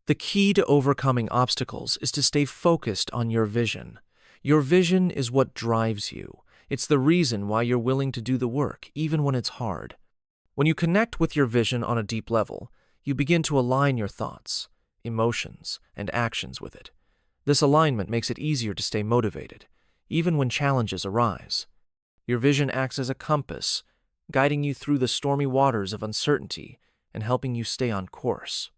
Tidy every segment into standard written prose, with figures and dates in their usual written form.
The key to overcoming obstacles is to stay focused on your vision. Your vision is what drives you. It's the reason why you're willing to do the work, even when it's hard. When you connect with your vision on a deep level, you begin to align your thoughts, emotions, and actions with it. This alignment makes it easier to stay motivated, even when challenges arise. Your vision acts as a compass, guiding you through the stormy waters of uncertainty and helping you stay on course.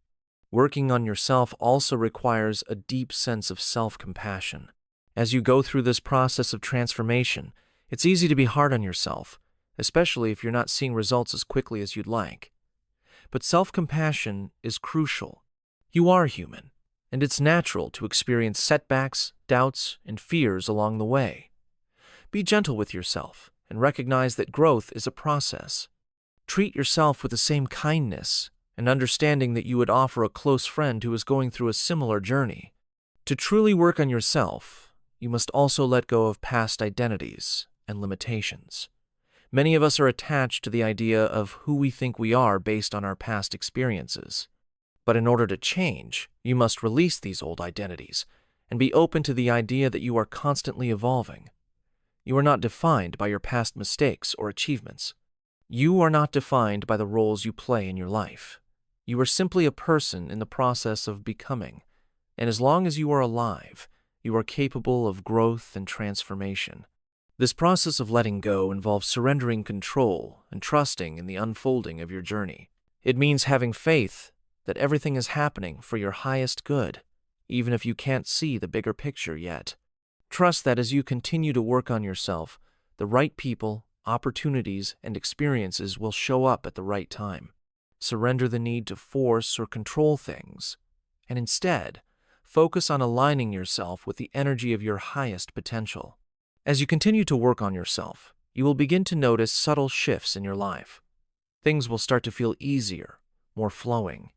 Working on yourself also requires a deep sense of self-compassion. As you go through this process of transformation, it's easy to be hard on yourself, especially if you're not seeing results as quickly as you'd like. But self-compassion is crucial. You are human, and it's natural to experience setbacks, doubts, and fears along the way. Be gentle with yourself and recognize that growth is a process. Treat yourself with the same kindness and understanding that you would offer a close friend who is going through a similar journey. To truly work on yourself, you must also let go of past identities and limitations. Many of us are attached to the idea of who we think we are based on our past experiences. But in order to change, you must release these old identities and be open to the idea that you are constantly evolving. You are not defined by your past mistakes or achievements. You are not defined by the roles you play in your life. You are simply a person in the process of becoming, and as long as you are alive, you are capable of growth and transformation. This process of letting go involves surrendering control and trusting in the unfolding of your journey. It means having faith that everything is happening for your highest good, even if you can't see the bigger picture yet. Trust that as you continue to work on yourself, the right people, opportunities, and experiences will show up at the right time. Surrender the need to force or control things, and instead, focus on aligning yourself with the energy of your highest potential. As you continue to work on yourself, you will begin to notice subtle shifts in your life. Things will start to feel easier, more flowing.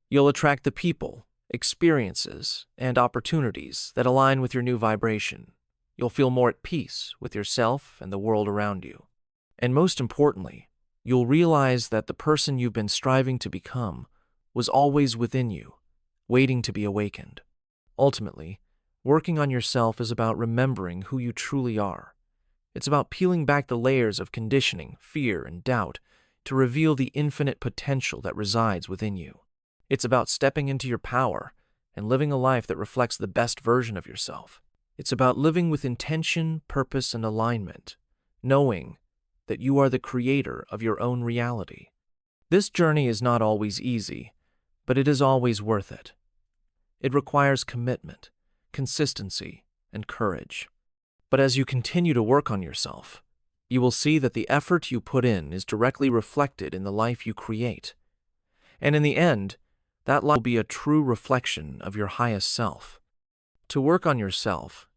You'll attract the people, experiences, and opportunities that align with your new vibration. You'll feel more at peace with yourself and the world around you. And most importantly, you'll realize that the person you've been striving to become was always within you, waiting to be awakened. Ultimately, working on yourself is about remembering who you truly are. It's about peeling back the layers of conditioning, fear, and doubt to reveal the infinite potential that resides within you. It's about stepping into your power and living a life that reflects the best version of yourself. It's about living with intention, purpose, and alignment, knowing that you are the creator of your own reality. This journey is not always easy, but it is always worth it. It requires commitment, consistency, and courage. But as you continue to work on yourself, you will see that the effort you put in is directly reflected in the life you create. And in the end, that life will be a true reflection of your highest self. To work on yourself,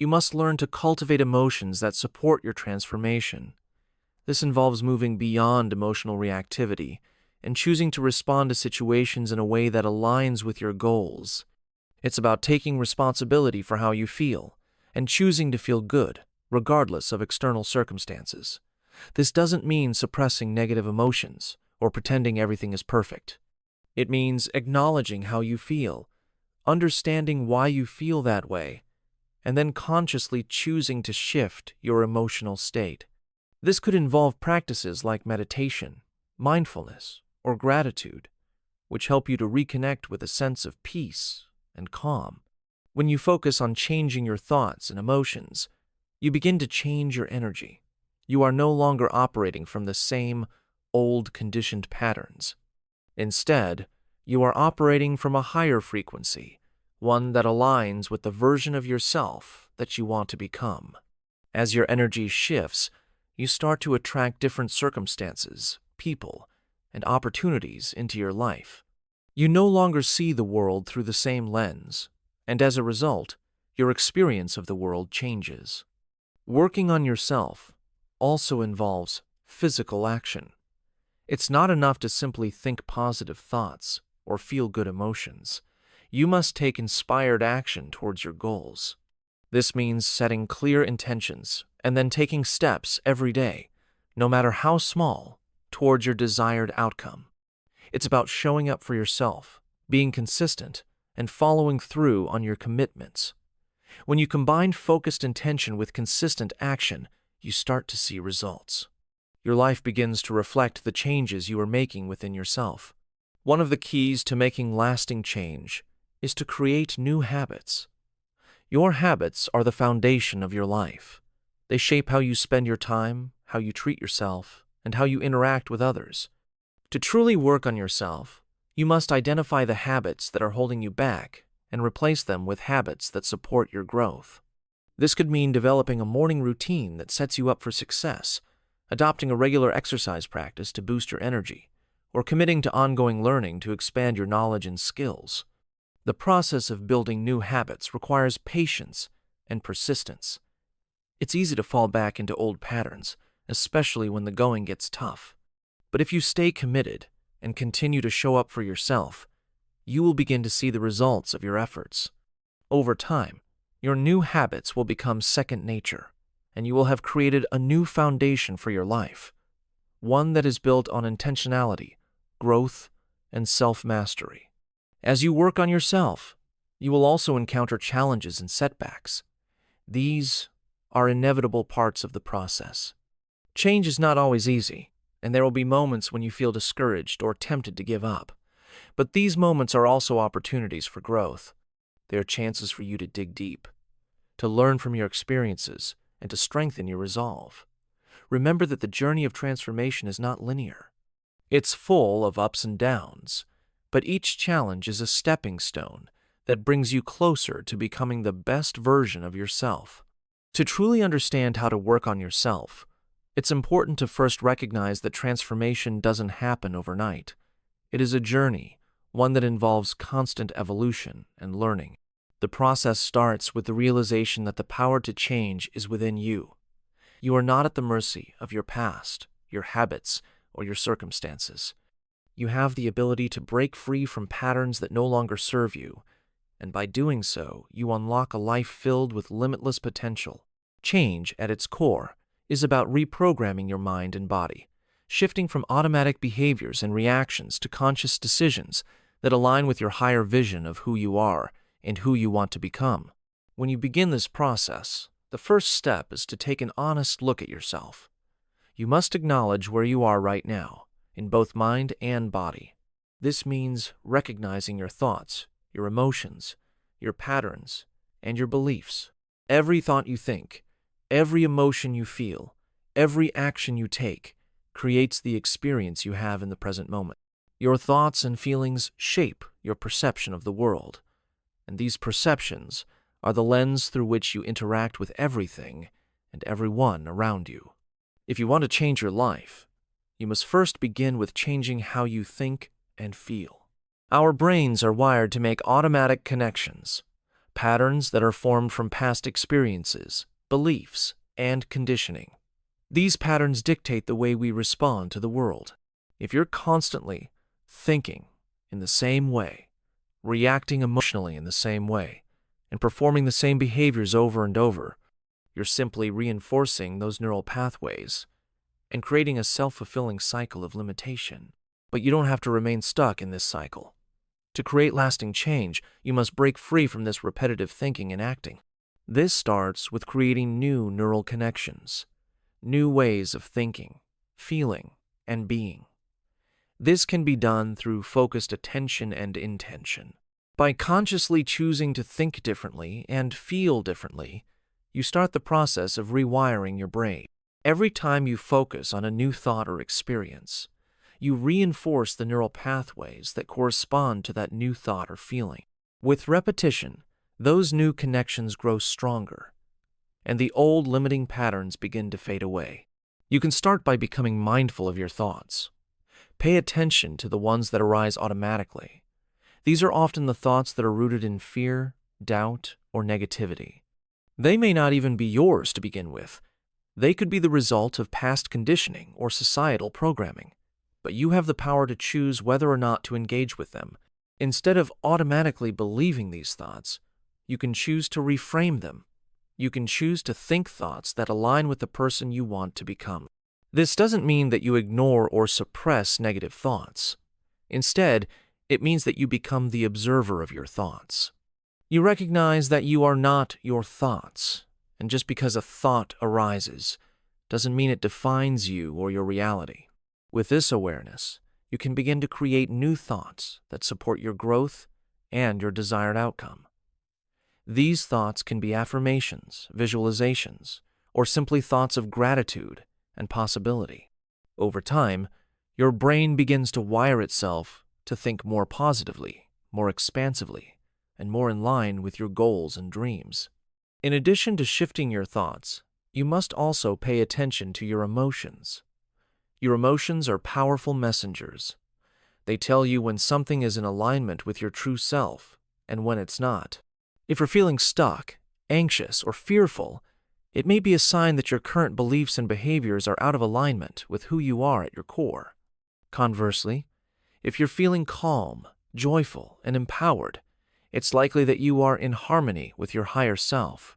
you must learn to cultivate emotions that support your transformation. This involves moving beyond emotional reactivity and choosing to respond to situations in a way that aligns with your goals. It's about taking responsibility for how you feel and choosing to feel good, regardless of external circumstances. This doesn't mean suppressing negative emotions or pretending everything is perfect. It means acknowledging how you feel, understanding why you feel that way, and then consciously choosing to shift your emotional state. This could involve practices like meditation, mindfulness, or gratitude, which help you to reconnect with a sense of peace and calm. When you focus on changing your thoughts and emotions, you begin to change your energy. You are no longer operating from the same old conditioned patterns. Instead, you are operating from a higher frequency, one that aligns with the version of yourself that you want to become. As your energy shifts, you start to attract different circumstances, people, and opportunities into your life. You no longer see the world through the same lens, and as a result, your experience of the world changes. Working on yourself also involves physical action. It's not enough to simply think positive thoughts or feel good emotions. You must take inspired action towards your goals. This means setting clear intentions and then taking steps every day, no matter how small, towards your desired outcome. It's about showing up for yourself, being consistent, and following through on your commitments. When you combine focused intention with consistent action, you start to see results. Your life begins to reflect the changes you are making within yourself. One of the keys to making lasting change is to create new habits. Your habits are the foundation of your life. They shape how you spend your time, how you treat yourself, and how you interact with others. To truly work on yourself, you must identify the habits that are holding you back and replace them with habits that support your growth. This could mean developing a morning routine that sets you up for success, adopting a regular exercise practice to boost your energy, or committing to ongoing learning to expand your knowledge and skills. The process of building new habits requires patience and persistence. It's easy to fall back into old patterns, especially when the going gets tough. But if you stay committed and continue to show up for yourself, you will begin to see the results of your efforts. Over time, your new habits will become second nature, and you will have created a new foundation for your life, one that is built on intentionality, growth, and self-mastery. As you work on yourself, you will also encounter challenges and setbacks. These are inevitable parts of the process. Change is not always easy, and there will be moments when you feel discouraged or tempted to give up. But these moments are also opportunities for growth. They are chances for you to dig deep, to learn from your experiences, and to strengthen your resolve. Remember that the journey of transformation is not linear. It's full of ups and downs, but each challenge is a stepping stone that brings you closer to becoming the best version of yourself. To truly understand how to work on yourself, it's important to first recognize that transformation doesn't happen overnight. It is a journey, one that involves constant evolution and learning. The process starts with the realization that the power to change is within you. You are not at the mercy of your past, your habits, or your circumstances. You have the ability to break free from patterns that no longer serve you, and by doing so, you unlock a life filled with limitless potential. Change, at its core, is about reprogramming your mind and body, shifting from automatic behaviors and reactions to conscious decisions that align with your higher vision of who you are and who you want to become. When you begin this process, the first step is to take an honest look at yourself. You must acknowledge where you are right now, in both mind and body. This means recognizing your thoughts, your emotions, your patterns, and your beliefs. Every thought you think, every emotion you feel, every action you take creates the experience you have in the present moment. Your thoughts and feelings shape your perception of the world, and these perceptions are the lens through which you interact with everything and everyone around you. If you want to change your life, you must first begin with changing how you think and feel. Our brains are wired to make automatic connections, patterns that are formed from past experiences, beliefs, and conditioning. These patterns dictate the way we respond to the world. If you're constantly thinking in the same way, reacting emotionally in the same way, and performing the same behaviors over and over, you're simply reinforcing those neural pathways and creating a self-fulfilling cycle of limitation. But you don't have to remain stuck in this cycle. To create lasting change, you must break free from this repetitive thinking and acting. This starts with creating new neural connections, new ways of thinking, feeling, and being. This can be done through focused attention and intention. By consciously choosing to think differently and feel differently, you start the process of rewiring your brain. Every time you focus on a new thought or experience, you reinforce the neural pathways that correspond to that new thought or feeling. With repetition, those new connections grow stronger, and the old limiting patterns begin to fade away. You can start by becoming mindful of your thoughts. Pay attention to the ones that arise automatically. These are often the thoughts that are rooted in fear, doubt, or negativity. They may not even be yours to begin with. They could be the result of past conditioning or societal programming, but you have the power to choose whether or not to engage with them. Instead of automatically believing these thoughts, you can choose to reframe them. You can choose to think thoughts that align with the person you want to become. This doesn't mean that you ignore or suppress negative thoughts. Instead, It means that you become the observer of your thoughts. You recognize that you are not your thoughts, and just because a thought arises doesn't mean it defines you or your reality. With this awareness, you can begin to create new thoughts that support your growth and your desired outcome. These thoughts can be affirmations, visualizations, or simply thoughts of gratitude and possibility. Over time, your brain begins to wire itself to think more positively, more expansively, and more in line with your goals and dreams. In addition to shifting your thoughts, you must also pay attention to your emotions. Your emotions are powerful messengers. They tell you when something is in alignment with your true self and when it's not. If you're feeling stuck, anxious, or fearful, it may be a sign that your current beliefs and behaviors are out of alignment with who you are at your core. Conversely, if you're feeling calm, joyful, and empowered, it's likely that you are in harmony with your higher self.